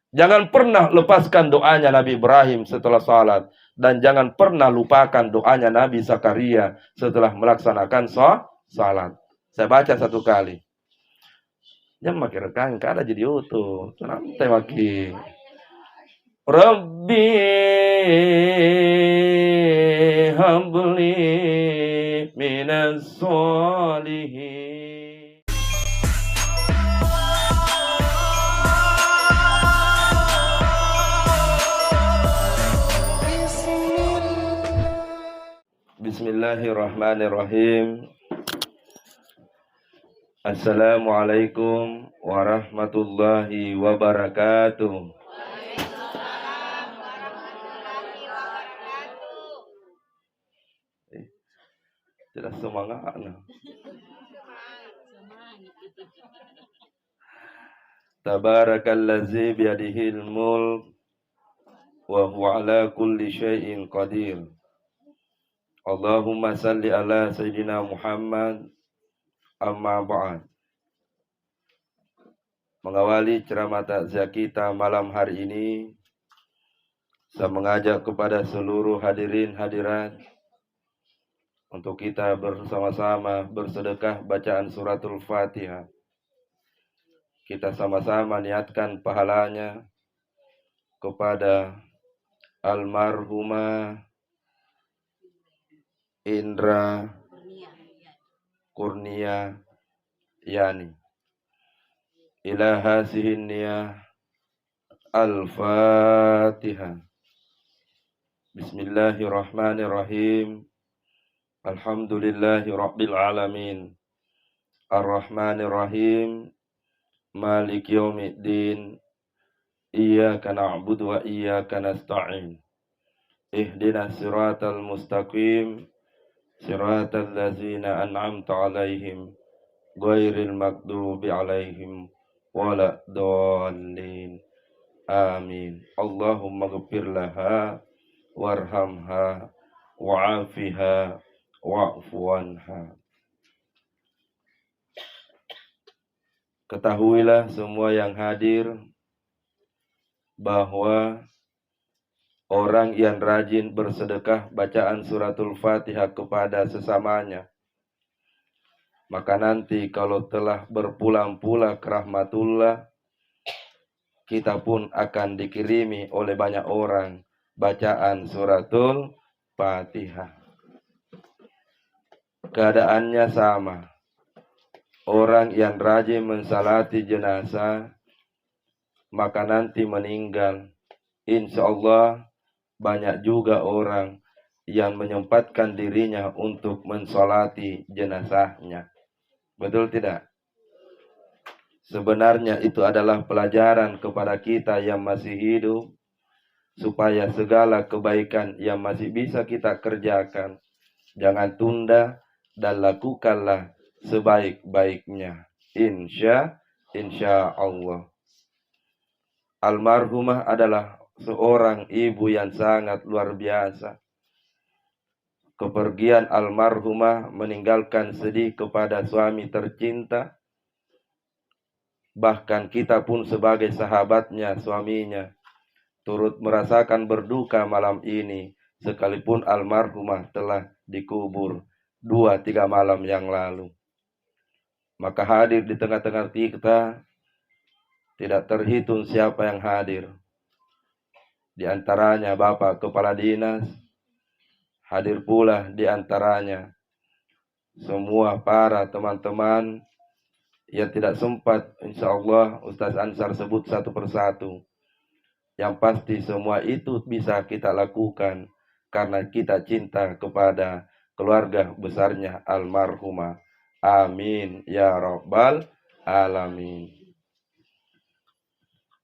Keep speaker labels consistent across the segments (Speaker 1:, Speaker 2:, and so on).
Speaker 1: Jangan pernah lepaskan doanya Nabi Ibrahim setelah salat. Dan jangan pernah lupakan doanya Nabi Zakaria setelah melaksanakan salat. Saya baca satu kali. Jangan makin rekang, kada jadi utuh. Nanti makin. Rabbi habli minas solihin. Bismillahirrahmanirrahim. Assalamualaikum warahmatullahi wabarakatuh. Tidak semangat. Tabarakalladzi biyadihil mulk wa huwa ala kulli syai'in qadir. Allahumma salli ala Sayyidina Muhammad. Amma ba'd. Mengawali ceramah takziah kita malam hari ini, saya mengajak kepada seluruh hadirin hadirat untuk kita bersama-sama bersedekah bacaan suratul Fatihah. Kita sama-sama niatkan pahalanya kepada almarhumah Indra Kurnia Yani. Ila hasihin niyah Al-Fatihah. Bismillahirrahmanirrahim. Alhamdulillahi Rabbil Alamin. Ar-Rahmanirrahim. Malik yaumiddin. Iyyaka na'budu wa iyyaka nasta'in. Ihdinas siratal mustaqim. Siratal ladzina an'amta 'alaihim ghairil maghdubi 'alaihim waladdallin. Amin. Allahumma ghfir laha warhamha wa'afiha wa'fu anha. Ketahuilah semua yang hadir bahwa orang yang rajin bersedekah bacaan suratul Fatihah kepada sesamanya, maka nanti kalau telah berpulang-pulang ke rahmatullah, kita pun akan dikirimi oleh banyak orang bacaan suratul Fatihah. Keadaannya sama. Orang yang rajin mensalati jenazah, maka nanti meninggal, insya Allah banyak juga orang yang menyempatkan dirinya untuk mensalati jenazahnya. Betul tidak? Sebenarnya itu adalah pelajaran kepada kita yang masih hidup, supaya segala kebaikan yang masih bisa kita kerjakan, jangan tunda dan lakukanlah sebaik-baiknya. Insya Allah. Almarhumah adalah seorang ibu yang sangat luar biasa. Kepergian almarhumah meninggalkan sedih kepada suami tercinta. Bahkan kita pun sebagai sahabatnya, suaminya, turut merasakan berduka malam ini, sekalipun almarhumah telah dikubur 2-3 malam yang lalu. Maka hadir di tengah-tengah kita, tidak terhitung siapa yang hadir. Di antaranya Bapak Kepala Dinas, hadir pula di antaranya semua para teman-teman yang tidak sempat, insya Allah Ustaz Ansar sebut satu persatu. Yang pasti semua itu bisa kita lakukan karena kita cinta kepada keluarga besarnya almarhumah. Amin ya rabbal alamin.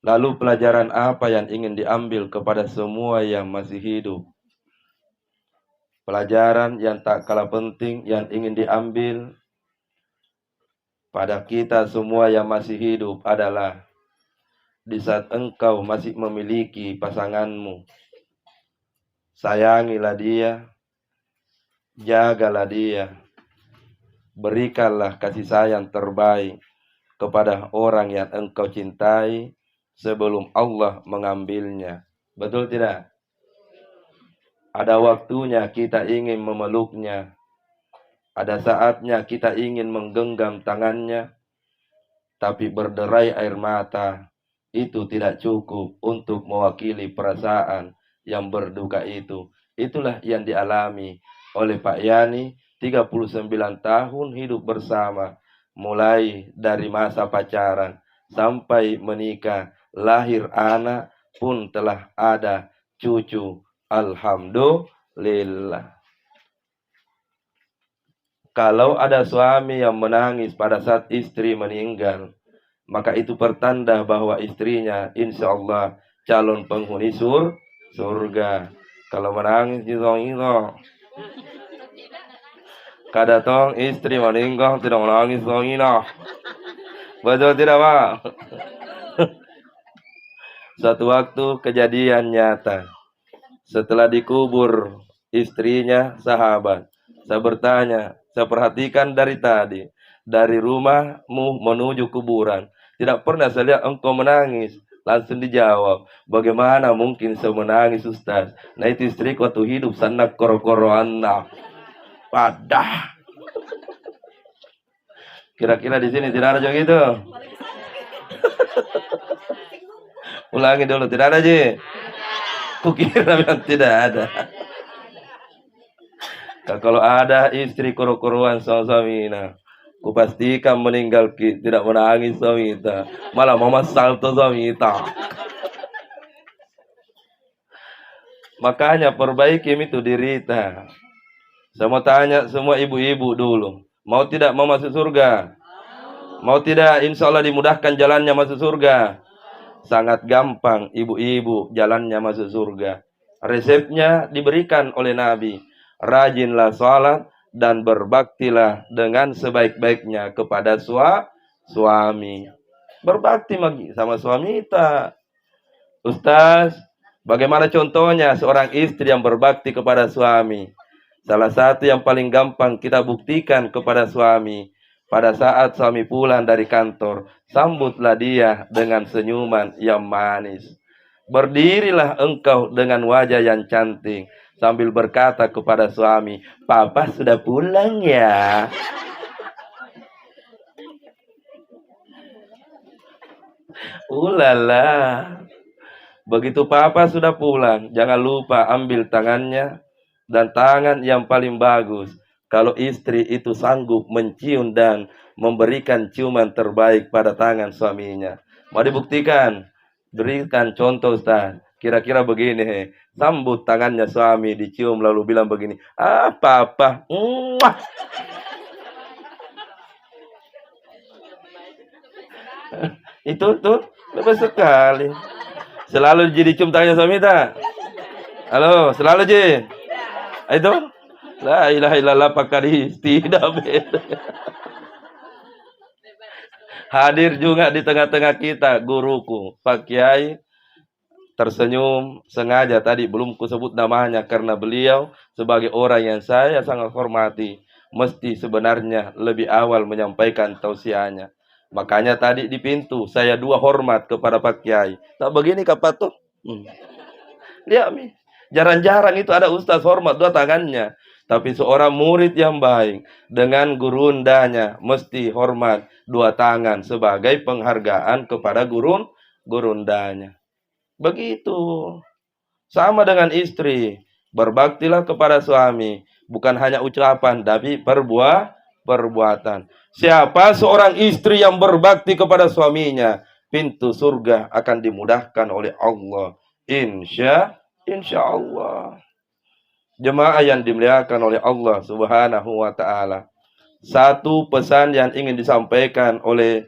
Speaker 1: Lalu pelajaran apa yang ingin diambil kepada semua yang masih hidup? Pelajaran yang tak kalah penting yang ingin diambil pada kita semua yang masih hidup adalah di saat engkau masih memiliki pasanganmu, sayangilah dia, jagalah dia, berikanlah kasih sayang terbaik kepada orang yang engkau cintai, sebelum Allah mengambilnya. Betul tidak? Ada waktunya kita ingin memeluknya. Ada saatnya kita ingin menggenggam tangannya. Tapi berderai air mata itu tidak cukup untuk mewakili perasaan yang berduka itu. Itulah yang dialami oleh Pak Yani, 39 tahun hidup bersama, mulai dari masa pacaran sampai menikah, lahir anak pun telah ada cucu. Alhamdulillah. Kalau ada suami yang menangis pada saat istri meninggal, maka itu pertanda bahwa istrinya insya Allah calon penghuni surga. Kalau menangis itu, kada tong istri meninggal tidak menangis dongina. Betul tidak, Pak? Suatu waktu kejadian nyata. Setelah dikubur istrinya sahabat, saya bertanya, saya perhatikan dari tadi, dari rumahmu menuju kuburan, tidak pernah saya lihat engkau menangis. Langsung dijawab, bagaimana mungkin saya menangis, Ustaz? Nah itu istriku waktu hidup, sanak koro-koro anak. Padah. Kira-kira di sini tidak ada juga gitu. Ulangi dulu, tidak ada, Ji? Kukira memang tidak ada. Nah, kalau ada istri koro-koroan suami-suamina, kupastikan meninggal tidak menangis suamita, malah mama salto suamita. Makanya perbaiki itu dirita. Saya mau tanya semua ibu-ibu dulu, mau tidak mau masuk surga? Mau tidak insya Allah dimudahkan jalannya masuk surga? Sangat gampang ibu-ibu jalannya masuk surga. Resepnya diberikan oleh Nabi. Rajinlah sholat dan berbaktilah dengan sebaik-baiknya kepada suami. Berbakti sama suami kita. Ustaz, bagaimana contohnya seorang istri yang berbakti kepada suami? Salah satu yang paling gampang kita buktikan kepada suami. Pada saat suami pulang dari kantor, sambutlah dia dengan senyuman yang manis. Berdirilah engkau dengan wajah yang cantik, sambil berkata kepada suami, Papa sudah pulang ya. Ulala. Begitu Papa sudah pulang, jangan lupa ambil tangannya dan tangan yang paling bagus. Kalau istri itu sanggup mencium dan memberikan ciuman terbaik pada tangan suaminya. Mau dibuktikan? Berikan contoh, Ustaz. Kira-kira begini, sambut tangannya suami, dicium lalu bilang begini, Papa, itu tuh lepas sekali. Selalu jadi cium tangannya suami tak? Halo, selalu Ji. Itu? La ilaha illallah pakadis. Tidak beda. Hadir juga di tengah-tengah kita guruku, Pak Kiai. Tersenyum sengaja tadi belum kusebut namanya karena beliau sebagai orang yang saya sangat hormati mesti sebenarnya lebih awal menyampaikan tausiahnya. Makanya tadi di pintu saya dua hormat kepada Pak Kiai. Tak begini Kak Patung? Lihat mi, jarang-jarang itu ada ustaz hormat dua tangannya. Tapi seorang murid yang baik dengan gurundanya mesti hormat dua tangan sebagai penghargaan kepada gurundanya. Begitu. Sama dengan istri. Berbaktilah kepada suami. Bukan hanya ucapan, tapi perbuatan. Siapa seorang istri yang berbakti kepada suaminya, pintu surga akan dimudahkan oleh Allah. Insya Allah. Jemaah yang dimuliakan oleh Allah Subhanahu wa ta'ala. Satu pesan yang ingin disampaikan oleh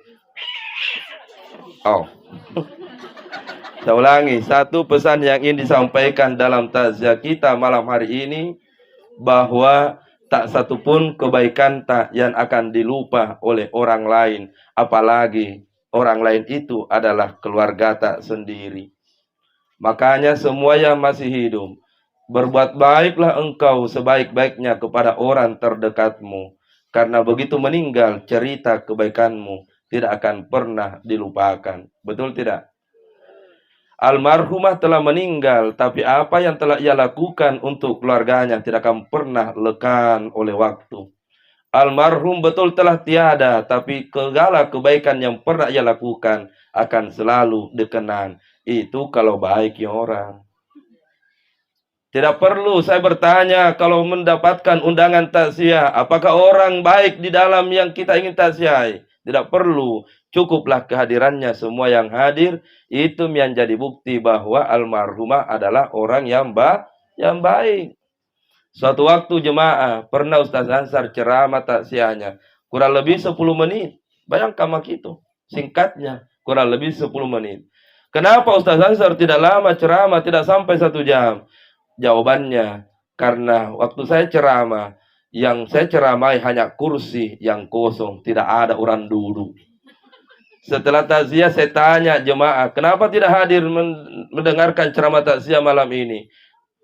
Speaker 1: saya ulangi, satu pesan yang ingin disampaikan dalam takziah kita malam hari ini, bahwa tak satupun kebaikan tak yang akan dilupa oleh orang lain, apalagi orang lain itu adalah keluarga tak sendiri. Makanya semua yang masih hidup, berbuat baiklah engkau sebaik-baiknya kepada orang terdekatmu, karena begitu meninggal cerita kebaikanmu tidak akan pernah dilupakan. Betul tidak? Almarhumah telah meninggal, tapi apa yang telah ia lakukan untuk keluarganya tidak akan pernah lekan oleh waktu. Almarhum betul telah tiada, tapi segala kebaikan yang pernah ia lakukan akan selalu dikenang. Itu kalau baik ya orang. Tidak perlu saya bertanya kalau mendapatkan undangan takziah, apakah orang baik di dalam yang kita ingin takziahi? Tidak perlu. Cukuplah kehadirannya semua yang hadir, itu yang jadi bukti bahwa almarhumah adalah orang yang baik. Suatu waktu jemaah, pernah Ustaz Ansar ceramah takziahnya, kurang lebih 10 menit. Bayangkan itu, singkatnya, kurang lebih 10 menit. Kenapa Ustaz Ansar tidak lama ceramah, tidak sampai 1 jam? Jawabannya, karena waktu saya ceramah, yang saya ceramai hanya kursi yang kosong, tidak ada orang duduk. Setelah takziah saya tanya jemaah, kenapa tidak hadir mendengarkan ceramah takziah malam ini?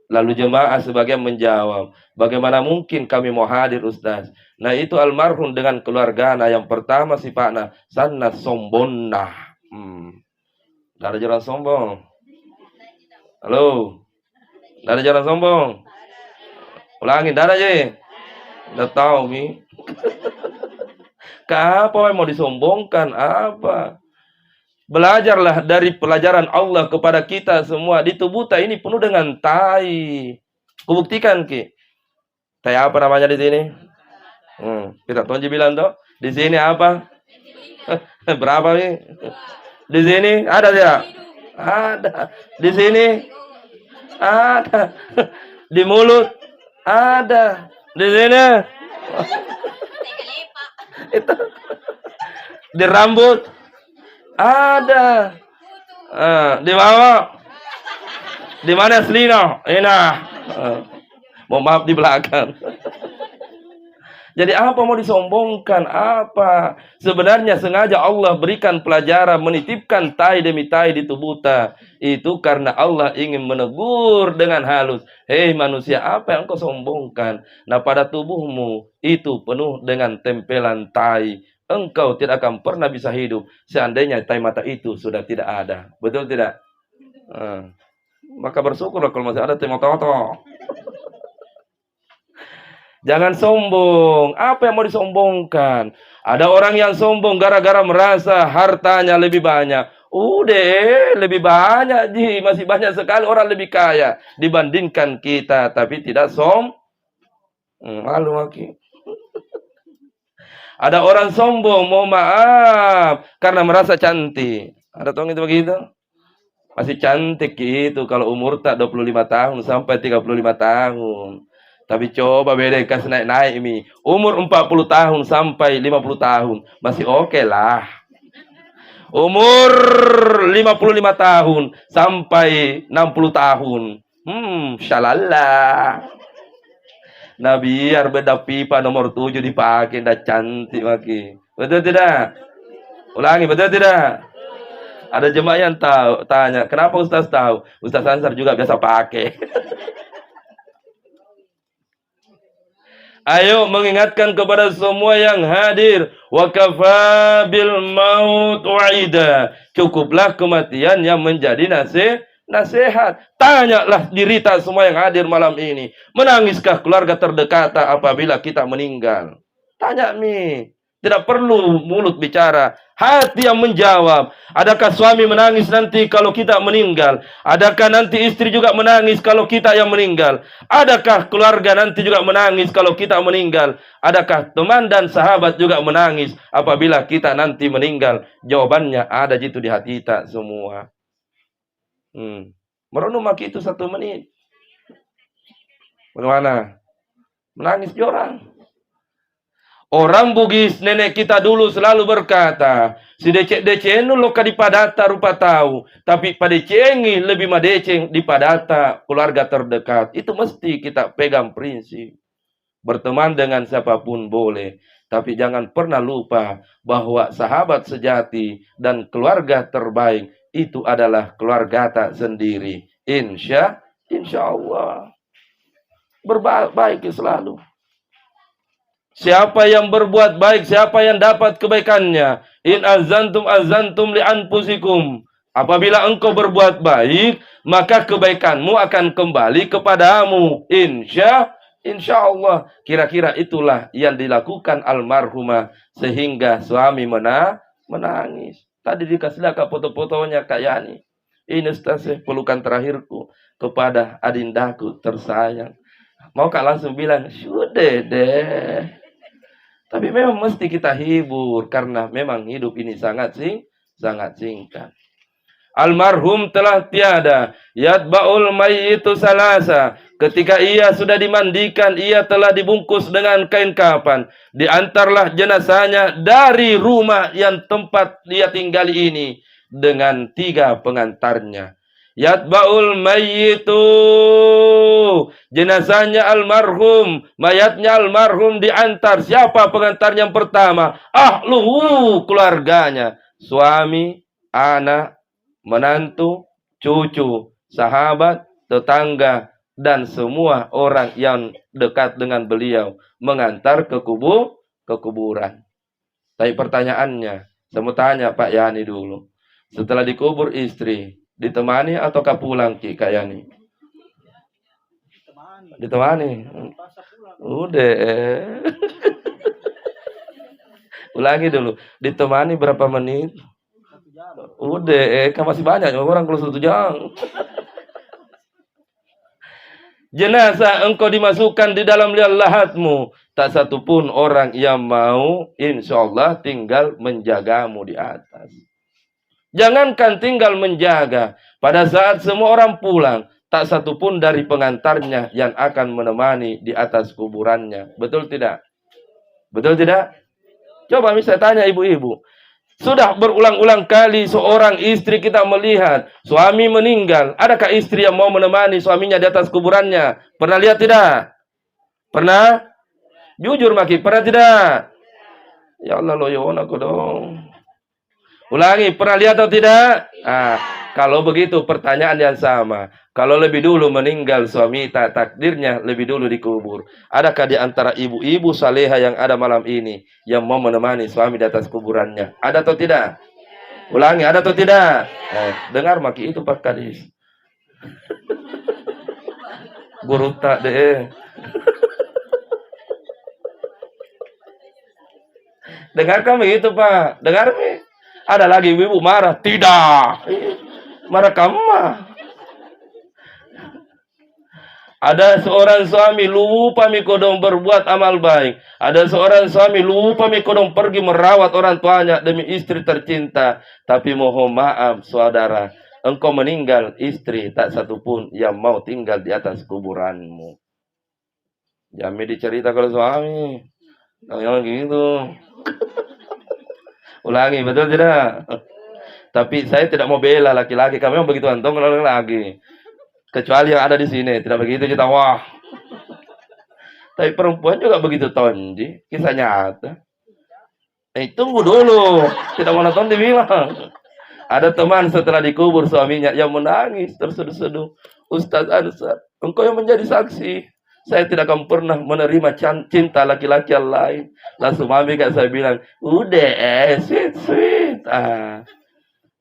Speaker 1: Lalu jemaah sebagian menjawab, bagaimana mungkin kami mau hadir Ustaz? Nah itu almarhum dengan keluarganya yang pertama sifatnya sana sombonna. Tidak ada jalan sombong. Halo? Tidak ada jalan sombong. Ulangi, tidak ada aja. Tidak tahu mi. Apa yang mau disombongkan? Apa? Belajarlah dari pelajaran Allah kepada kita semua. Di tubuh kita ini penuh dengan tai. Kubuktikan ki. Tai apa namanya di sini? Kita Tonji bilang toh. Di sini apa? Berapa nih? Di sini ada tidak? Ada. Di sini ada. Di mulut ada. Di sini itu. Di rambut ada. Di bawah. Di mana selino? Enak. Mohon maaf di belakang. Jadi apa mau disombongkan? Apa? Sebenarnya sengaja Allah berikan pelajaran, menitipkan tai demi tai di tubuh kita. Itu karena Allah ingin menegur dengan halus. Hei manusia, apa yang kau sombongkan? Nah pada tubuhmu itu penuh dengan tempelan tai. Engkau tidak akan pernah bisa hidup seandainya tai mata itu sudah tidak ada. Betul tidak? Maka bersyukurlah kalau masih ada tai mata. Jangan sombong. Apa yang mau disombongkan? Ada orang yang sombong gara-gara merasa hartanya lebih banyak. Udah, lebih banyak. Masih banyak sekali orang lebih kaya dibandingkan kita. Tapi tidak malu lagi. Ada orang sombong, mau maaf, karena merasa cantik. Ada tong itu begitu? Masih cantik gitu kalau umur tak 25 tahun sampai 35 tahun. Tapi coba beda kasih naik-naik ini. Umur 40 tahun sampai 50 tahun. Masih oke lah. Umur 55 tahun sampai 60 tahun. Shalala. Nah biar beda pipa nomor 7 dipakai. Dah cantik lagi. Betul tidak? Ulangi, betul tidak? Ada jemaah yang tahu, tanya, kenapa Ustaz tahu? Ustaz Ansar juga biasa pakai. Ayo mengingatkan kepada semua yang hadir. Wa kafa bil maut wa'ida. Cukuplah kematian yang menjadi nasihat. Tanyalah diri kita semua yang hadir malam ini. Menangiskah keluarga terdekat apabila kita meninggal? Tanya mi. Tidak perlu mulut bicara. Hati yang menjawab. Adakah suami menangis nanti kalau kita meninggal? Adakah nanti istri juga menangis kalau kita yang meninggal? Adakah keluarga nanti juga menangis kalau kita meninggal? Adakah teman dan sahabat juga menangis apabila kita nanti meninggal? Jawabannya ada gitu di hati kita semua. Merenung maki itu 1 menit. Bagaimana? Menangis di orang. Orang Bugis nenek kita dulu selalu berkata, si deceng lo kadipadata rupa tahu, tapi pada cengi lebih madeceng dipadata keluarga terdekat. Itu mesti kita pegang prinsip. Berteman dengan siapapun boleh, tapi jangan pernah lupa bahwa sahabat sejati dan keluarga terbaik itu adalah keluarga tak sendiri. Insya Allah. Berbaik selalu. Siapa yang berbuat baik, siapa yang dapat kebaikannya. In azantum li anfusikum. Apabila engkau berbuat baik, maka kebaikanmu akan kembali kepadamu. Insya Allah. Kira-kira itulah yang dilakukan almarhumah sehingga suami menangis. Tadi dikasih lihat foto-fotonya Kak Yani. Ini Ustaz, pelukan terakhirku kepada adindaku tersayang. Mau Kak langsung bilang, sudah deh. Tapi memang mesti kita hibur karena memang hidup ini sangat singkat. Almarhum telah tiada. Yatba'ul mayyitu salasa. Ketika ia sudah dimandikan, ia telah dibungkus dengan kain kafan. Diantarlah jenazahnya dari rumah yang tempat dia tinggali ini dengan 3 pengantarnya. Yatba'ul mayyitu, jenazahnya almarhum, mayatnya almarhum diantar. Siapa pengantar yang pertama? Ahluhu, keluarganya, suami, anak, menantu, cucu, sahabat, tetangga, dan semua orang yang dekat dengan beliau mengantar ke kuburan. Tapi pertanyaannya, saya mau tanya Pak Yani dulu. Setelah dikubur istri, ditemani ataukah pulang Kak Yani? Ditemani. Udah. Ulangi dulu. Ditemani berapa menit? Udah, kan masih banyak orang kalau 1 jam. Jenazah engkau dimasukkan di dalam liang lahatmu. Tak satu pun orang yang mau, insya Allah tinggal menjagamu di atas. Jangankan tinggal menjaga. Pada saat semua orang pulang, tak satu pun dari pengantarnya yang akan menemani di atas kuburannya. Betul tidak? Betul tidak? Coba misalnya tanya ibu-ibu. Sudah berulang-ulang kali seorang istri kita melihat suami meninggal. Adakah istri yang mau menemani suaminya di atas kuburannya? Pernah lihat tidak? Pernah? Jujur Maki, pernah tidak? Ya Allah loyon aku dong. Ulangi, pernah lihat atau tidak? Kalau begitu pertanyaan yang sama. Kalau lebih dulu meninggal suami, takdirnya lebih dulu dikubur. Adakah di antara ibu-ibu saleha yang ada malam ini yang mau menemani suami di atas kuburannya? Ada atau tidak? Ulangi, ada atau tidak? Dengar Maki itu Pak Kadis. Guru tak deh. Dengar kami itu Pak. Dengar kami. Ada lagi ibu marah. Tidak. Marah kamu mah. Ada seorang suami lupa mikodong berbuat amal baik. Ada seorang suami lupa mikodong pergi merawat orang tuanya demi istri tercinta. Tapi mohon maaf saudara, engkau meninggal istri tak satu pun yang mau tinggal di atas kuburanmu. Jangan dicerita kalau suami. Jangan gitu. Ulangi, betul tidak? Tapi saya tidak mau bela laki-laki. Kami memang begitu antum kalau lagi. Kecuali yang ada di sini, tidak begitu kita wah. Tapi perempuan juga begitu tonji, kisah nyata. Tunggu dulu, tidak mau nonton dibilang. Ada teman setelah dikubur suaminya yang menangis terseduh-seduh. Ustaz Ansar, engkau yang menjadi saksi. Saya tidak akan pernah menerima cinta laki-laki yang lain. Langsung mami kak saya bilang, udah, sweet.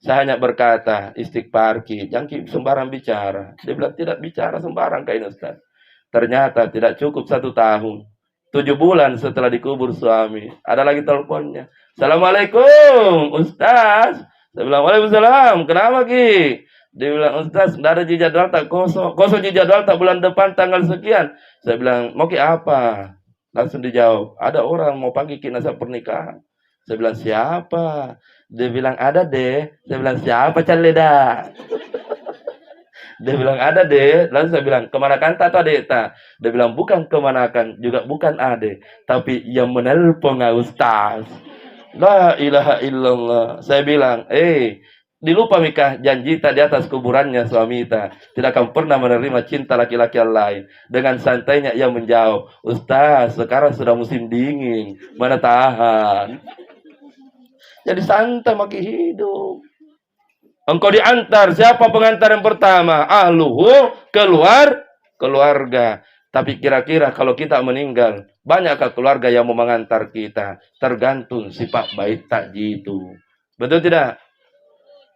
Speaker 1: Saya hanya berkata, istighfar Ki, jangan sembarang bicara. Dia bilang, tidak bicara sembarang Kak Ustaz. Ternyata tidak cukup 1 tahun. 7 bulan setelah dikubur suami. Ada lagi teleponnya. Assalamualaikum, Ustaz. Saya bilang, waalaikumsalam. Kenapa Ki? Dia bilang, Ustaz, tidak ada jadwal tak kosong. Kosong jadwal tak bulan depan tanggal sekian. Saya bilang, mau Ki apa? Langsung dijawab, ada orang mau panggil jenazah pernikahan. Saya bilang, siapa? Dia bilang, ada deh. Saya bilang, siapa Caleda? Dia bilang, ada deh. Lalu saya bilang, kemanakan tak atau adek tak? Dia bilang, bukan kemanakan, juga bukan ade. Tapi yang menelpon Ustaz. La ilaha illallah. Saya bilang, dilupa mikah janji tak di atas kuburannya suami tak. Tidak akan pernah menerima cinta laki-laki yang lain. Dengan santainya ia menjawab, Ustaz, sekarang sudah musim dingin. Mana tahan. Jadi santai maki hidup. Engkau diantar. Siapa pengantar yang pertama? Ahluhu, keluarga. Tapi kira-kira kalau kita meninggal, banyakkah keluarga yang mau mengantar kita? Tergantung sifat baik tak gitu. Betul tidak?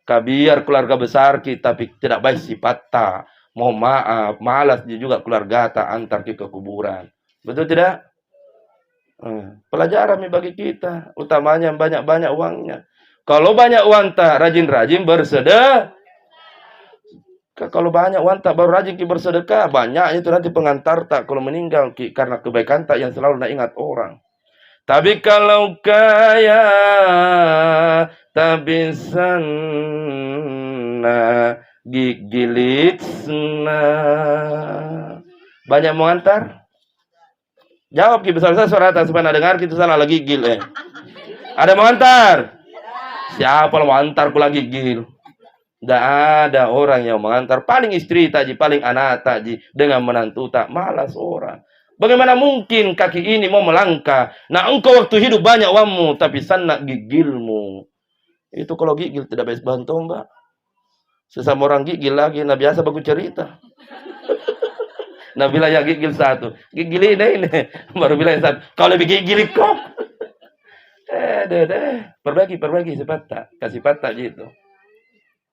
Speaker 1: Biar keluarga besar kita tapi tidak baik sifat ta. Mohon maaf, malas dia juga keluarga ta antar ke kuburan. Betul tidak? Pelajaran bagi kita, utamanya banyak-banyak uangnya. Kalau banyak uang tak rajin-rajin bersedekah. Kalau banyak uang tak baru rajin bersedekah. Banyak itu nanti pengantar tak kalau meninggal karena kebaikan tak yang selalu nak ingat orang. Tapi kalau kaya tapi sana gigilit sana. Banyak mau antar? Jawab ki besar-besar suara atas supaya dengar kita salah lagi gil. Ada mau antar? Siapa mau antar ku lagi gil? Tidak ada orang yang mengantar. Paling istri taji, paling anak taji dengan menantu tak malas orang. Bagaimana mungkin kaki ini mau melangkah? Nah engkau waktu hidup banyak uangmu, tapi sana gigilmu. Itu kalau gigil tidak bisa bantu mbak. Sesama orang gigil lagi, nah biasa bagus cerita. Nah bilang yang gigil satu, gigil ini. Baru bilang satu, kau lebih gigil kok. Perbaiki sifat tak, kasih patah gitu.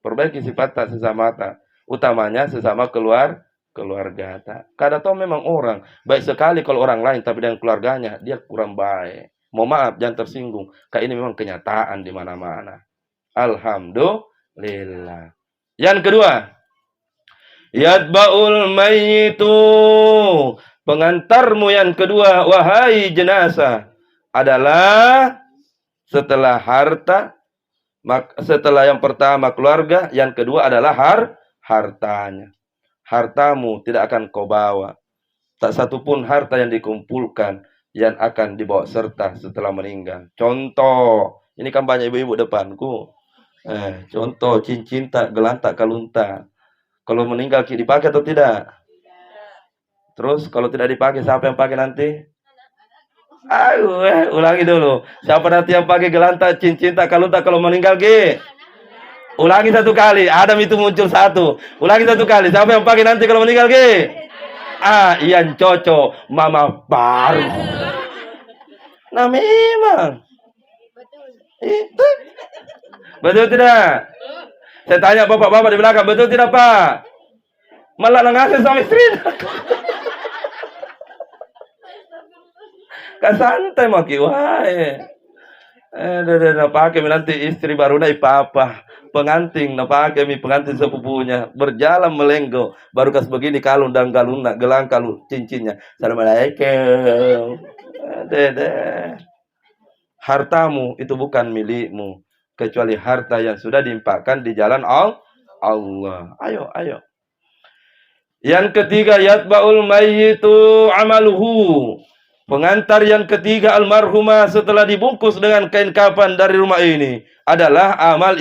Speaker 1: Perbaiki sifat tak sesama tak. Utamanya sesama keluarga tak. Kadang tahu memang orang baik sekali kalau orang lain, tapi dengan keluarganya dia kurang baik. Mohon maaf, jangan tersinggung. Kayak ini memang kenyataan di mana-mana. Alhamdulillah. Yang kedua, yatba'ul mayyitu. Pengantarmu yang kedua, wahai jenazah, adalah setelah harta, setelah yang pertama keluarga, yang kedua adalah hartanya. Hartamu tidak akan kau bawa. Tak satupun harta yang dikumpulkan yang akan dibawa serta setelah meninggal. Contoh, ini kan banyak ibu-ibu depanku. Contoh, cincin tak, gelang tak, kalung tak. Kalau meninggal dipakai atau tidak? Terus kalau tidak dipakai, siapa yang pakai nanti? Ulangi dulu. Siapa nanti yang pakai gelang tak, cincin tak, kalung tak kalau meninggal Ulangi satu kali. Adam itu muncul satu. Ulangi satu kali. Siapa yang pakai nanti kalau meninggal Ian Coco, Mama baru. Nah memang. Itu. Betul tidak? Saya tanya bapak-bapak di belakang, betul tidak Pak? Malah ngasih sama istri. Kan santai maki wae. Pakai nanti istri baru naik papa. Pengantin pakai pengantin sepupunya berjalan melenggo baru kas begini kalung dan galuna gelang kalung cincinnya. Assalamualaikum. Hartamu itu bukan milikmu kecuali harta yang sudah diimpakkan di jalan Allah. Ayo. Yang ketiga, yatba'ul mayyitu amaluhu. Pengantar yang ketiga almarhumah setelah dibungkus dengan kain kafan dari rumah ini adalah amal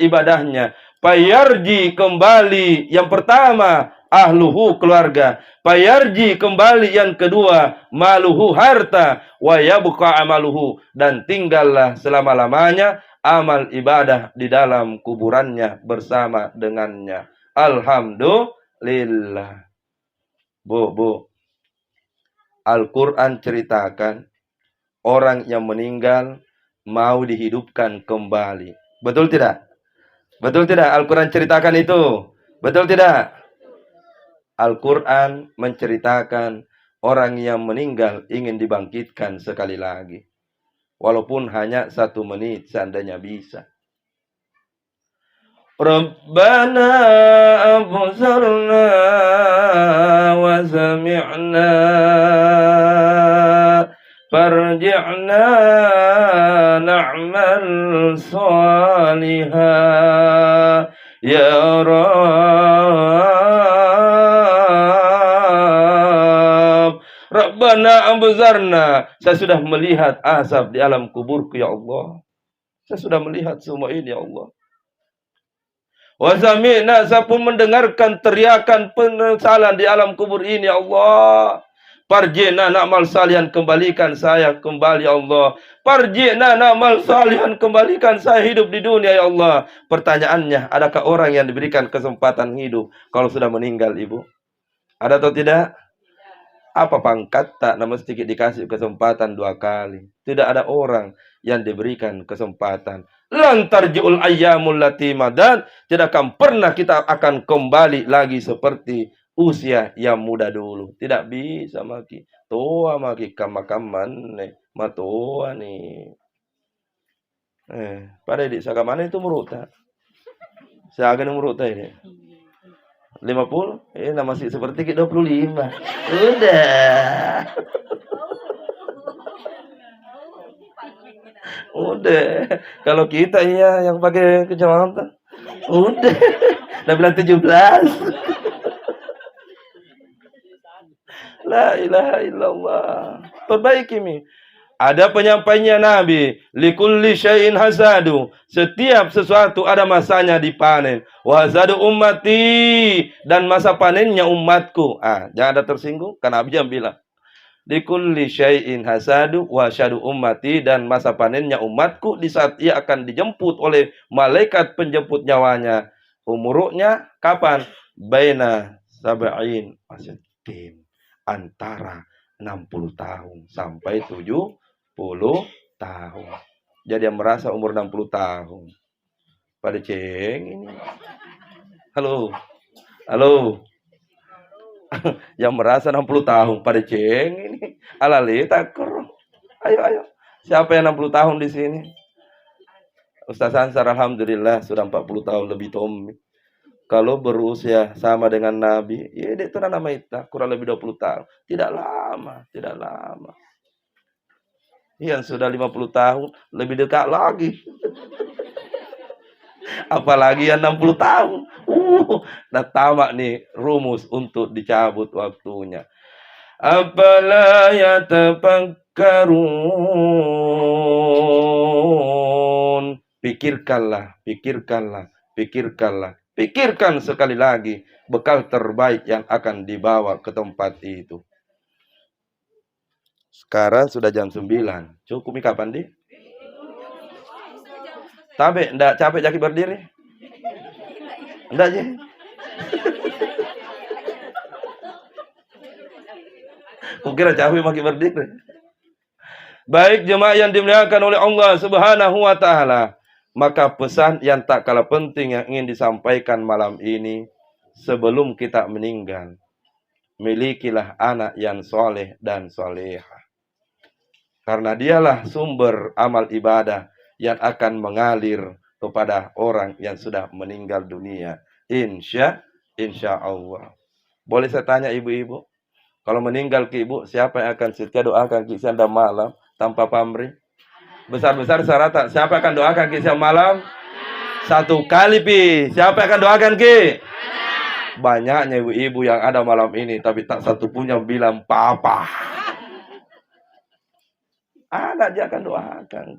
Speaker 1: ibadahnya. Payarji kembali yang pertama ahluhu keluarga. Payarji kembali yang kedua maluhu harta. Wa yabqa amaluhu, dan tinggallah selama-lamanya amal ibadah di dalam kuburannya bersama dengannya. Alhamdulillah. Bu. Al-Quran ceritakan orang yang meninggal mau dihidupkan kembali. Betul tidak? Betul tidak? Al-Quran ceritakan itu. Betul tidak? Al-Quran menceritakan orang yang meninggal ingin dibangkitkan sekali lagi. Walaupun hanya 1 menit seandainya bisa. Rabbana absarna wa sami'na farji'na na'mal salihah ya Rabb. Rabbana absarna, saya sudah melihat azab di alam kuburku ya Allah. Saya sudah melihat semua ini ya Allah. Wazamina, saya pun mendengarkan teriakan penyesalan di alam kubur ini, ya Allah. Parjina na'mal salihan, kembalikan saya kembali, ya Allah. Parjina na'mal salihan, kembalikan saya hidup di dunia, ya Allah. Pertanyaannya, adakah orang yang diberikan kesempatan hidup kalau sudah meninggal, Ibu? Ada atau tidak? Apa pangkat tak namun sedikit dikasih kesempatan 2 kali? Tidak ada orang yang diberikan kesempatan. Lan tarji'ul ayyamul lati madan, tidak akan pernah kita akan kembali lagi seperti usia yang muda dulu. Tidak bisa maki. Toa maki kamakaman nih, matoa nih. Pada di sakamana itu muruta. Saya akan muruta ini. 50? Masih seperti 25. Udah. Udah. Kalau kita iya yang pakai kecamatan. Udah. Udah bilang 17. La ilaha illallah. Perbaiki mi. Ada penyampainya Nabi, likulli syai'in hasadu. Setiap sesuatu ada masanya dipanen. Wa hasadu ummati, dan masa panennya umatku. Jangan ada tersinggung, karena Nabi yang bilang, likulli syai'in hasadu wa hasadu ummati, dan masa panennya umatku di saat ia akan dijemput oleh malaikat penjemput nyawanya. Umurnya kapan? Baina sab'in wasyattin, antara 60 tahun sampai 70 tahun. Jadi yang merasa umur 60 tahun. Pada ceng ini. Halo. Halo. Yang merasa 60 tahun pada ceng ini. Alali takur. Ayo. Siapa yang 60 tahun di sini? Ustaz Ansar alhamdulillah sudah 40 tahun lebih Tommy. Kalau berusia sama dengan Nabi, ya itu nama itu kurang lebih 20 tahun. Tidak lama. Yang sudah 50 tahun lebih dekat lagi. Apalagi yang 60 tahun. Nah tamak nih rumus untuk dicabut waktunya. Apala yatafakkarun. Pikirkan sekali lagi bekal terbaik yang akan dibawa ke tempat itu. Sekarang sudah jam 9. Cukup kapan di? Tapi enggak capek jaki berdiri? Enggak je. Kukira capek makin berdiri. Baik jemaah yang dimuliakan oleh Allah Subhanahu wa taala, maka pesan yang tak kalah penting yang ingin disampaikan malam ini, sebelum kita meninggal, milikilah anak yang soleh dan solehah. Karena dialah sumber amal ibadah yang akan mengalir kepada orang yang sudah meninggal dunia. Insya Allah. Boleh saya tanya ibu-ibu? Kalau meninggal ke ibu, siapa yang akan setia doakan ke siang dan malam tanpa pamrih? Besar-besar syarat, siapa akan doakan ke siang malam? Satu kali pi. Siapa akan doakan ke? Banyaknya ibu-ibu yang ada malam ini, tapi tak satu pun yang bilang papa. Anak dia akan doakan.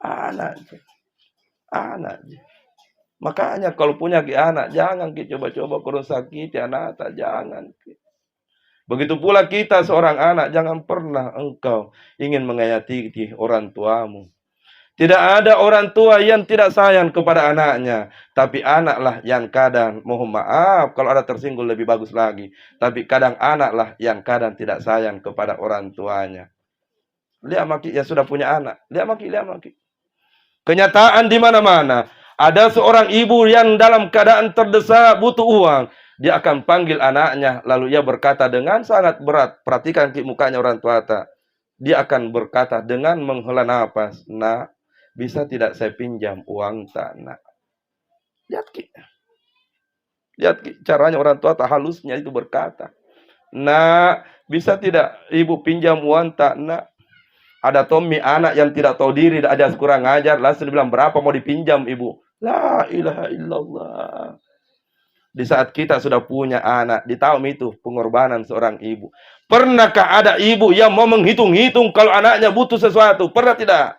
Speaker 1: Anak. Makanya kalau punya anak, jangan coba-coba kurang sakit anak, jangan. Begitu pula kita seorang anak, jangan pernah engkau ingin mengayati orang tuamu. Tidak ada orang tua yang tidak sayang kepada anaknya. Tapi anaklah yang kadang, mohon maaf kalau ada tersinggung lebih bagus lagi. Tapi kadang anaklah yang kadang tidak sayang kepada orang tuanya. Lihat maki yang sudah punya anak. Lihat maki. Kenyataan di mana-mana. Ada seorang ibu yang dalam keadaan terdesak butuh uang. Dia akan panggil anaknya. Lalu ia berkata dengan sangat berat. Perhatikan mukanya orang tua. Dia akan berkata dengan menghela nafas. Nak, bisa tidak saya pinjam uang tak, nak? Lihat caranya orang tua tak halusnya itu berkata. Nak, bisa tidak ibu pinjam uang tak, nak? Ada Tommy anak yang tidak tahu diri, ada kurang ajar, langsung bilang berapa mau dipinjam ibu? La ilaha illallah. Di saat kita sudah punya anak, di tahun itu pengorbanan seorang ibu. Pernahkah ada ibu yang mau menghitung-hitung kalau anaknya butuh sesuatu? Pernah tidak?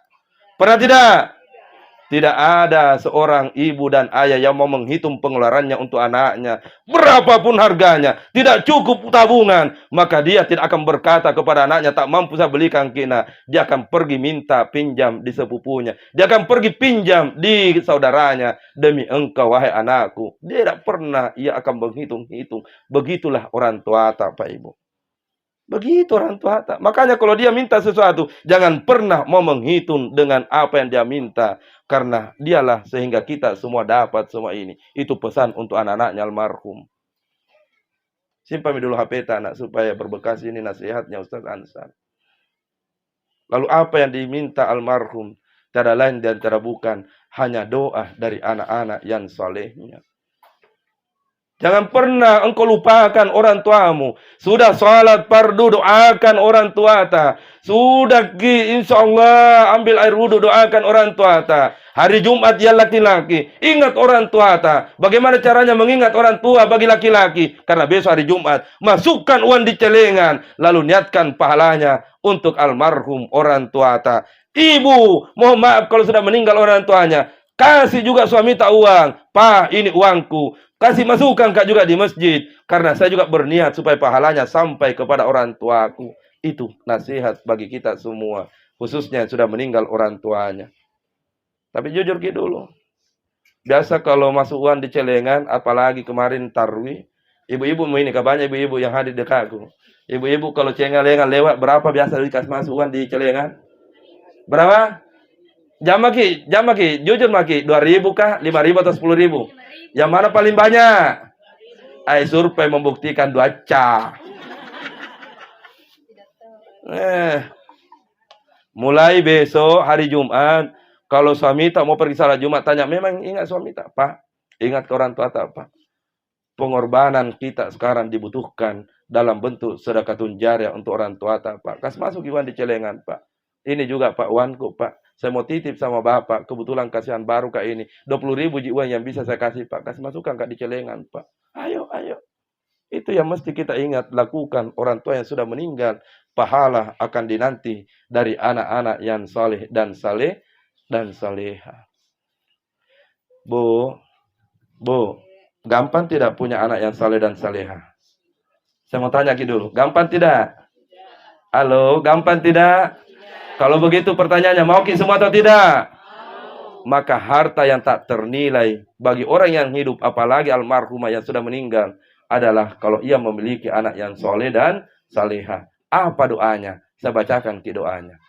Speaker 1: Tidak ada seorang ibu dan ayah yang mau menghitung pengeluarannya untuk anaknya. Berapapun harganya, tidak cukup tabungan. Maka dia tidak akan berkata kepada anaknya, tak mampu saya belikan kina. Dia akan pergi minta pinjam di sepupunya. Dia akan pergi pinjam di saudaranya. Demi engkau, wahai anakku. Dia tidak pernah, ia akan menghitung-hitung. Begitulah orang tua, tak Pak Ibu. Begitu orang tua tak. Makanya kalau dia minta sesuatu, jangan pernah mau menghitung dengan apa yang dia minta. Karena dialah sehingga kita semua dapat semua ini. Itu pesan untuk anak-anaknya almarhum. Simpan dulu HP anak supaya berbekas, ini nasihatnya Ustaz Ansar. Lalu apa yang diminta almarhum? Tiada lain dan tiada bukan. Hanya doa dari anak-anak yang solehnya. Jangan pernah engkau lupakan orang tuamu. Sudah salat fardu, doakan orang tua ta. Sudah insyaallah ambil air wudu, doakan orang tua ta. Hari Jumat dia laki-laki, ingat orang tua ta. Bagaimana caranya mengingat orang tua bagi laki-laki? Karena besok hari Jumat, masukkan uang di celengan, lalu niatkan pahalanya untuk almarhum orang tua ta. Ibu, mohon maaf kalau sudah meninggal orang tuanya. Kasih juga suami tak uang. Pak, ini uangku. Kasih masukan kak juga di masjid. Karena saya juga berniat supaya pahalanya sampai kepada orang tuaku. Itu nasihat bagi kita semua. Khususnya yang sudah meninggal orang tuanya. Tapi jujur gitu dulu. Biasa kalau masuk uang di celengan, apalagi kemarin tarwih. Ibu-ibu ini banyak ibu-ibu yang hadir dekatku. Ibu-ibu kalau cengalengan lewat, berapa biasa dikasih masuk uang di celengan? Berapa? Jam maki, jujur maki, 2.000 kah, 5.000 atau 10.000? Yang mana paling banyak? Survei membuktikan 2 ca. Mulai besok hari Jumat, kalau suami tak mau pergi salat Jumat, tanya, memang ingat suami tak, Pak? Ingat ke orang tua tak, Pak? Pengorbanan kita sekarang dibutuhkan dalam bentuk sedekatun jariah untuk orang tua tak, Pak? Kas masuk iwan di celengan, Pak. Ini juga Pak Wanku, Pak. Saya mau titip sama Bapak, kebetulan kasihan baru Kak ini. 20.000 uang yang bisa saya kasih Pak. Kasih masukkan Kak di celengan Pak. Ayo. Itu yang mesti kita ingat, lakukan orang tua yang sudah meninggal. Pahala akan dinanti dari anak-anak yang saleh dan saleha. Bu, gampang tidak punya anak yang saleh dan saleha? Saya mau tanya dulu, gampang tidak? Halo, gampang tidak? Kalau begitu pertanyaannya, mau semua atau tidak? Maka harta yang tak ternilai bagi orang yang hidup, apalagi almarhumah yang sudah meninggal, adalah kalau ia memiliki anak yang soleh dan salehah. Apa doanya? Saya bacakan doanya.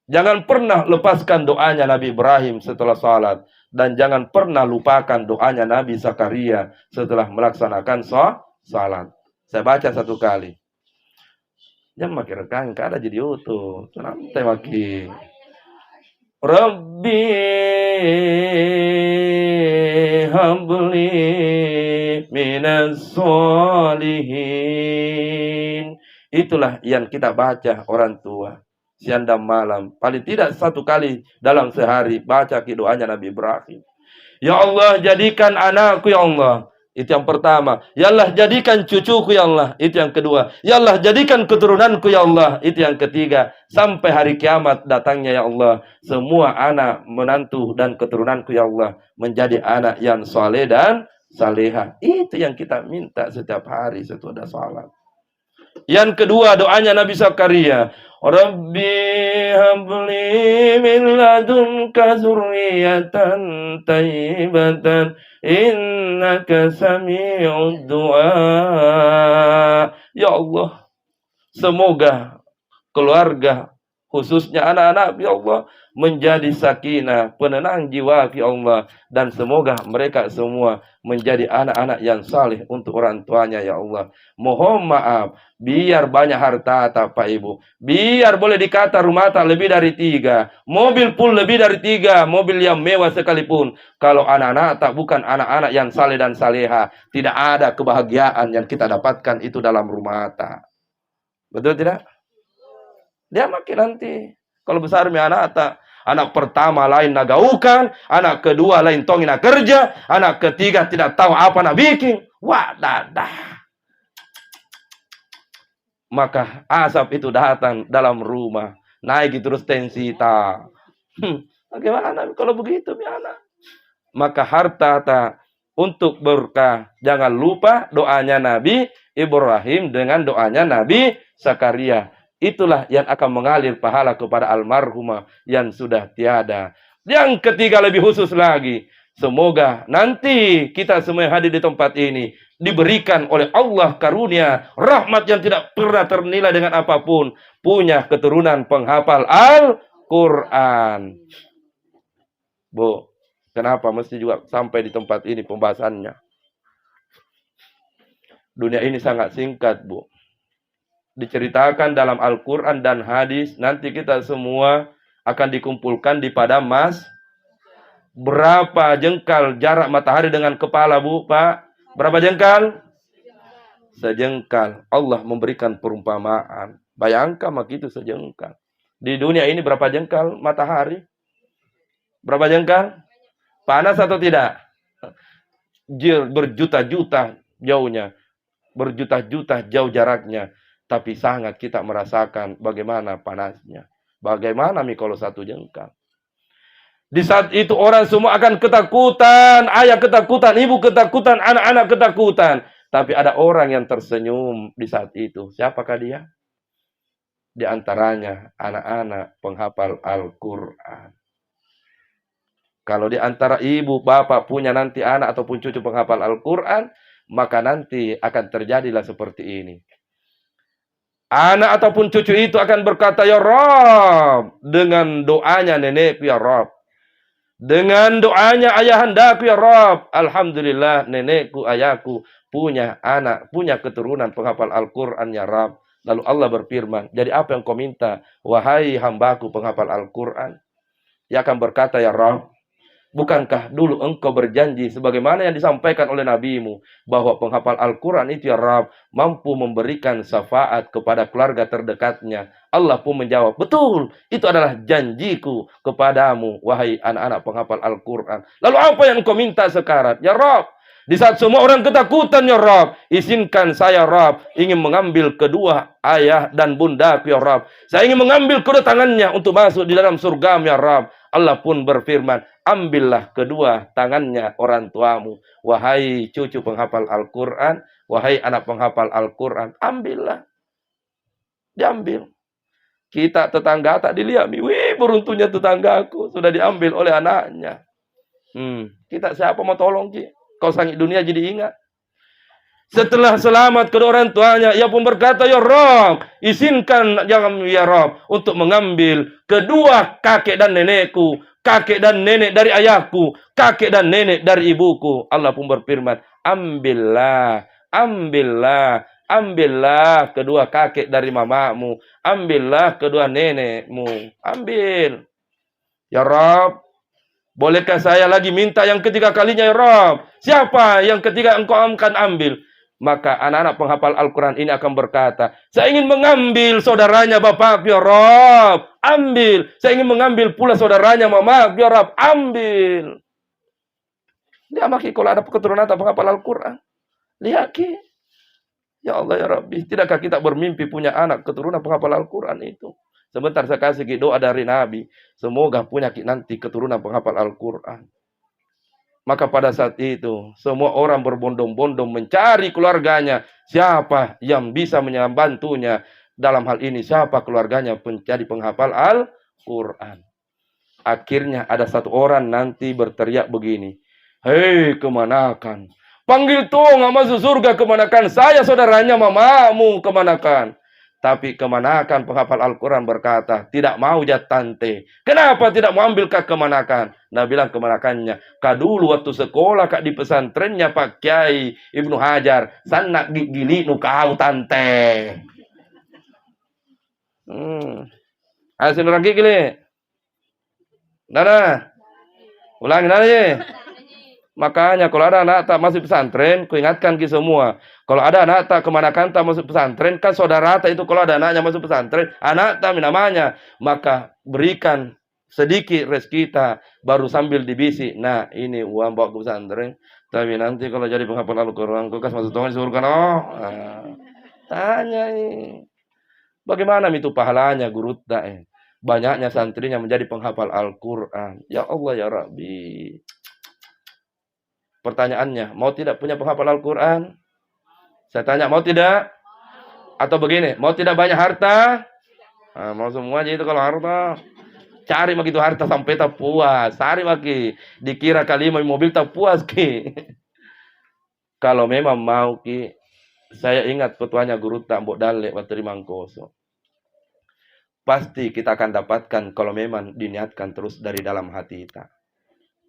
Speaker 1: Jangan pernah lepaskan doanya Nabi Ibrahim setelah salat. Dan jangan pernah lupakan doanya Nabi Zakaria setelah melaksanakan salat. Saya baca satu kali. Jangan makin rekan, kada jadi utuh. Santai makin. Rabbi habli minas solihin. Itulah yang kita baca orang tua. Siang dan malam. Paling tidak 1 kali dalam sehari. Baca doanya Nabi Ibrahim. Ya Allah, jadikan anakku ya Allah. Itu yang pertama. Ya Allah, jadikan cucuku ya Allah. Itu yang kedua. Ya Allah, jadikan keturunanku ya Allah. Itu yang ketiga. Sampai hari kiamat datangnya ya Allah. Semua anak, menantu dan keturunanku ya Allah. Menjadi anak yang saleh dan salehah. Itu yang kita minta setiap hari setelah salat. Yang kedua doanya Nabi Zakaria. Rabbi habli min ladunka zurriyatan tayyibatan innaka sami'ud du'a. Ya Allah, semoga keluarga, khususnya anak-anak ya Allah, menjadi sakinah, penenang jiwa ya Allah, dan semoga mereka semua menjadi anak-anak yang saleh untuk orang tuanya ya Allah. Mohon maaf, biar banyak harta tak Pak Ibu, biar boleh dikata rumah tak lebih dari 3, mobil pun lebih dari 3, mobil yang mewah sekalipun, kalau anak-anak tak bukan anak-anak yang saleh dan saleha, tidak ada kebahagiaan yang kita dapatkan itu dalam rumah tak. Betul tidak? Dia makin nanti kalau besar anak tak. Anak pertama lain nagaukan, anak kedua lain tongina kerja, anak ketiga tidak tahu apa nak bikin. Wah, dadah. Maka asap itu datang dalam rumah, naik terus tensi tak. Bagaimana kalau begitu ya anak? Maka harta tak untuk berkah. Jangan lupa doanya Nabi Ibrahim dengan doanya Nabi Zakaria. Itulah yang akan mengalir pahala kepada almarhumah yang sudah tiada. Yang ketiga lebih khusus lagi. Semoga nanti kita semua yang hadir di tempat ini diberikan oleh Allah karunia rahmat yang tidak pernah ternilai dengan apapun, punya keturunan penghafal Al-Quran. Bu, kenapa mesti juga sampai di tempat ini pembahasannya? Dunia ini sangat singkat, Bu. Diceritakan dalam Al-Quran dan hadis, nanti kita semua akan dikumpulkan di padang mas. Berapa jengkal jarak matahari dengan kepala, Bu, Pak? Berapa jengkal? Sejengkal. Allah memberikan perumpamaan. Bayangkan mak itu sejengkal. Di dunia ini berapa jengkal matahari? Berapa jengkal? Panas atau tidak? Berjuta-juta jauhnya. Berjuta-juta jauh jaraknya. Tapi sangat kita merasakan bagaimana panasnya. Bagaimana kalau satu jengkal. Di saat itu orang semua akan ketakutan, ayah ketakutan, ibu ketakutan, anak-anak ketakutan. Tapi ada orang yang tersenyum di saat itu. Siapakah dia? Di antaranya anak-anak penghafal Al-Quran. Kalau di antara ibu, bapak punya nanti anak ataupun cucu penghafal Al-Quran, maka nanti akan terjadilah seperti ini. Anak ataupun cucu itu akan berkata, "Ya Rabb," dengan doanya nenekku, "Ya Rabb." Dengan doanya ayahandaku, "Ya Rabb, alhamdulillah nenekku, ayahku punya anak, punya keturunan penghafal Al-Quran, ya Rabb." Lalu Allah berfirman, "Jadi apa yang kau minta, wahai hambaku penghafal Al-Quran?" Ia akan berkata, "Ya Rabb, bukankah dulu engkau berjanji sebagaimana yang disampaikan oleh nabimu bahwa penghafal Al-Quran itu, ya Rabb, mampu memberikan syafaat kepada keluarga terdekatnya?" Allah pun menjawab, "Betul, itu adalah janjiku kepadamu, wahai anak-anak penghafal Al-Quran." Lalu apa yang engkau minta sekarang? "Ya Rabb, di saat semua orang ketakutan, ya Rabb, izinkan saya, Rabb, ingin mengambil kedua ayah dan bundaku, ya Rabb. Saya ingin mengambil kedua tangannya untuk masuk di dalam surga, ya Rabb." Allah pun berfirman, "Ambillah kedua tangannya orang tuamu, wahai cucu penghafal Al-Quran, wahai anak penghafal Al-Quran, ambillah." Diambil. Kita tetangga tak diliami. Wih, beruntungnya tetanggaku sudah diambil oleh anaknya. Kita siapa mau tolong, Ki? Kau sangit dunia jadi ingat. Setelah selamat kedua orang tuanya, ia pun berkata, "Ya Rabb, izinkan ya Rabb untuk mengambil kedua kakek dan nenekku, kakek dan nenek dari ayahku, kakek dan nenek dari ibuku." Allah pun berfirman, "Ambillah, ambillah, ambillah kedua kakek dari mamamu, ambillah kedua nenekmu, ambil. Ya Rabb, bolehkah saya lagi minta yang ketiga kalinya, ya Rabb? Siapa yang ketiga engkau akan ambil?" Maka anak-anak penghafal Al-Quran ini akan berkata, "Saya ingin mengambil saudaranya bapak, ya Rabb, ambil. Saya ingin mengambil pula saudaranya mama, ya Rabb, ambil." Dia maki kalau ada keturunan penghafal Al-Quran. Lihat, Ki. Ya Allah, ya Rabbi, tidakkah kita bermimpi punya anak keturunan penghafal Al-Quran itu? Sebentar saya kasih doa dari Nabi. Semoga punya nanti keturunan penghafal Al-Quran. Maka pada saat itu, semua orang berbondong-bondong mencari keluarganya. Siapa yang bisa membantunya? Dalam hal ini, siapa keluarganya menjadi penghafal Al-Quran? Akhirnya ada satu orang nanti berteriak begini, "Hei, kemanakan? Panggil tuh nggak masuk surga, kemanakan? Saya saudaranya mamamu, kemanakan?" Tapi kemanakan penghafal Al-Quran berkata, "Tidak mau ya tante." "Kenapa tidak mau ambil kak kemanakan?" Nah bilang kemanakannya, "Kak dulu waktu sekolah kak di pesantrennya Pak Kiai Ibnu Hajar, sanak gigili nu kau tante." Hasil orang gigili. Nana, ulangi nanya. Makanya kalau ada anak tak masuk pesantren, kuingatkan ke semua. Kalau ada anak tak kemanakan tak masuk pesantren, kan saudara tak itu kalau ada anaknya masuk pesantren, anak tak namanya. Maka berikan sedikit rezeki kita, baru sambil dibisi. "Nah, ini uang bawa ke pesantren. Tapi nanti kalau jadi penghafal Al-Quran, kau kasih masuk Tuhan surga." Oh, tanya ini. Bagaimana itu pahalanya guru tak? Banyaknya santrinya menjadi penghafal Al-Quran. Ya Allah, ya Rabbi. Pertanyaannya, mau tidak punya penghafal Al-Quran? Saya tanya, mau tidak? Atau begini, mau tidak banyak harta? Nah, mau semuanya itu kalau harta. Cari maki itu harta sampai tak puas. Cari maki dikira kali mobil tak puas ki. Kalau memang mau ki, saya ingat petuanya guru tak mbok dalek waktu di Mangkoso. Pasti kita akan dapatkan kalau memang diniatkan terus dari dalam hati kita.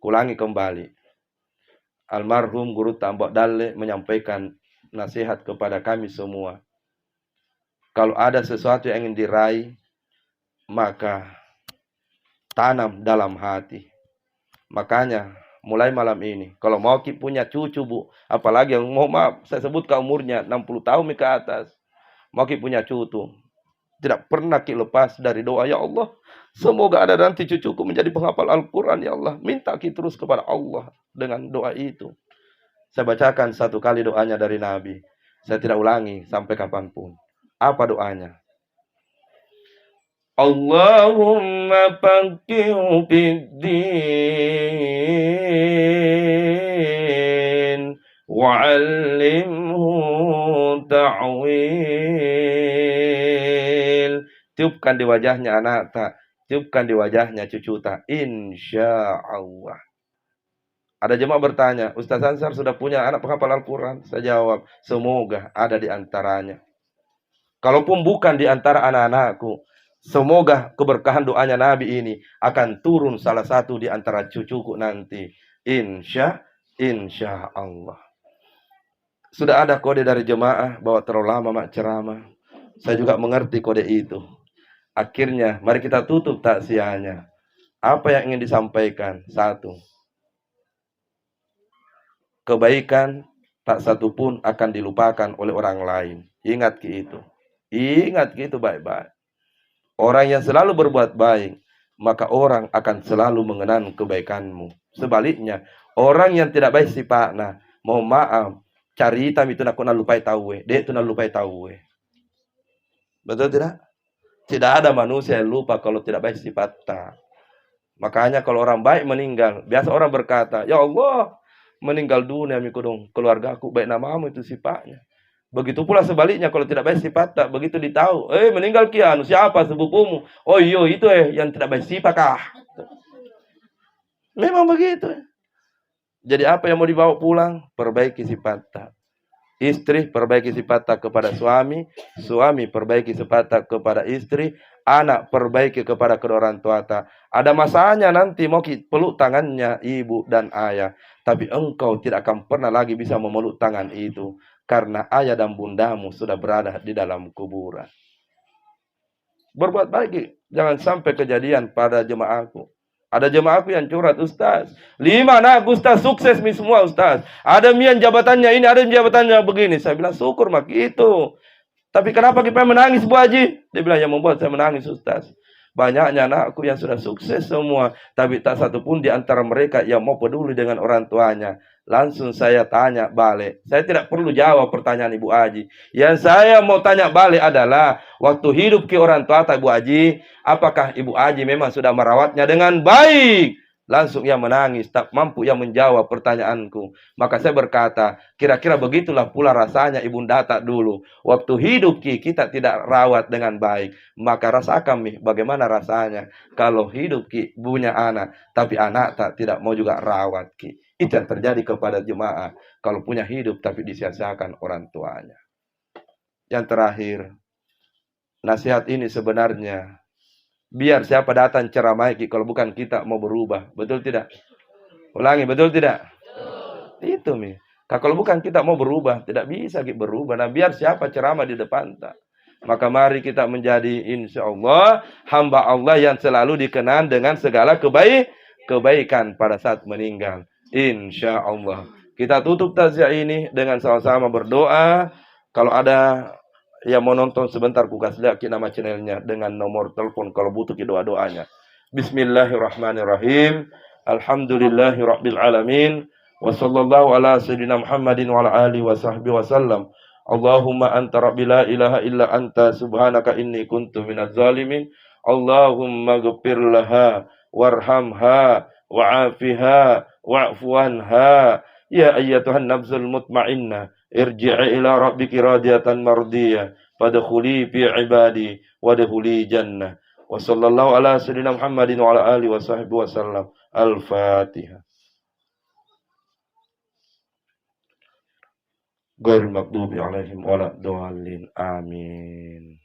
Speaker 1: Kulangi kembali. Almarhum guru tak mbok dalek menyampaikan nasihat kepada kami semua. Kalau ada sesuatu yang ingin diraih, maka tanam dalam hati. Makanya mulai malam ini, kalau mau ki punya cucu bu, apalagi yang mau maaf, saya sebut ke umurnya 60 tahun ke atas, mau ki punya cucu, tidak pernah ki lepas dari doa, ya Allah, semoga ada nanti cucuku menjadi penghafal Al-Quran, ya Allah. Minta ki terus kepada Allah dengan doa itu. Saya bacakan satu kali doanya dari Nabi. Saya tidak ulangi sampai kapanpun. Apa doanya? Allahumma faqihu fid-din wa'allimhu ta'wil. Tiupkan di wajahnya anak tak, tiupkan di wajahnya cucu tak, insya Allah. Ada jemaah bertanya, Ustaz Ansar sudah punya anak penghafal Al-Quran? Saya jawab, semoga ada di antaranya. Kalaupun bukan di antara anak-anakku, semoga keberkahan doanya Nabi ini akan turun salah satu di antara cucuku nanti. Insya Allah. Sudah ada kode dari jemaah bahwa terlalu lama mak ceramah. Saya juga mengerti kode itu. Akhirnya, mari kita tutup taksiahnya. Apa yang ingin disampaikan? Satu. Kebaikan tak satu pun akan dilupakan oleh orang lain. Ingat ke itu. Ingat gitu baik-baik. Orang yang selalu berbuat baik, maka orang akan selalu mengenang kebaikanmu. Sebaliknya, orang yang tidak baik sifatnya, mohon maaf, cari hitam itu nak lupai tahu, dia itu nak lupai tahu. Betul tidak? Tidak ada manusia yang lupa kalau tidak baik sifatnya. Makanya kalau orang baik meninggal, biasa orang berkata, ya Allah, meninggal dunia mikudong keluarga aku baik namamu itu sifatnya. Begitu pula sebaliknya kalau tidak baik sifat tak begitu ditahu, meninggal kian siapa sepupumu? Oh iyo itu yang tidak baik sifat kah? Memang begitu. Jadi apa yang mau dibawa pulang? Perbaiki sifat tak. Istri perbaiki sifat tak kepada suami, suami perbaiki sifat tak kepada istri, anak perbaiki kepada kedua orang tua tak. Ada masanya nanti mau peluk tangannya ibu dan ayah, tapi engkau tidak akan pernah lagi bisa memeluk tangan itu. Karena ayah dan bundamu sudah berada di dalam kuburan. Berbuat baik, jangan sampai kejadian pada jemaahku. Ada jemaahku yang curhat, Ustaz. 5 anak Ustaz sukses mi semua Ustaz. Ada mian jabatannya ini, ada jabatannya begini. Saya bilang syukur mak itu. Tapi kenapa kita menangis Bu Haji? Dia bilang yang membuat saya menangis Ustaz. Banyaknya anakku yang sudah sukses semua, tapi tak satu pun di antara mereka yang mau peduli dengan orang tuanya. Langsung saya tanya balik. Saya tidak perlu jawab pertanyaan Ibu Haji. Yang saya mau tanya balik adalah, waktu hidup ke orang tua Ibu Haji, apakah Ibu Haji memang sudah merawatnya dengan baik? Langsung ia menangis, tak mampu ia menjawab pertanyaanku. Maka saya berkata, kira-kira begitulah pula rasanya ibunda tak dulu. Waktu hidup kita tidak rawat dengan baik. Maka rasakan bagaimana rasanya kalau hidup punya anak, tapi anak tak tidak mau juga rawat Itu yang terjadi kepada jemaah. Kalau punya hidup tapi disia-siakan orang tuanya. Yang terakhir, nasihat ini sebenarnya biar siapa datang ceramah kalau bukan kita mau berubah. Betul tidak? Ulangi, betul tidak? Betul. Itu kalau bukan kita mau berubah, tidak bisa kita berubah. Nah, biar siapa ceramah di depan tak. Maka mari kita menjadi insya Allah hamba Allah yang selalu dikenal dengan segala kebaikan pada saat meninggal. Insya Allah. Kita tutup taziah ini dengan sama-sama berdoa. Kalau ada yang mau nonton sebentar, ku kasih lihat nama channelnya dengan nomor telepon kalau butuh doa-doanya. Bismillahirrahmanirrahim. Alhamdulillahirabbil alamin. Wa sallallahu ala sayyidina Muhammadin wa ala alihi wa sahbihi wasallam. Allahumma anta rabbi la ilaha illa anta subhanaka inni kuntu minaz zalimin. Allahumma ghfir laha warhamha wa'afiha wa'fu anha. Ya ayyatuhan nafsul mutmainnah, irji'i ila rabbiki radiyatan mardiyah, fadkhuli fi ibadi wadkhuli jannah. Wa sallallahu ala sayyidina Muhammadin wa ala alihi wa sahbihi wasallam. Al-Fatihah. Ghairil maghdubi alaihim waladdallin. Amin.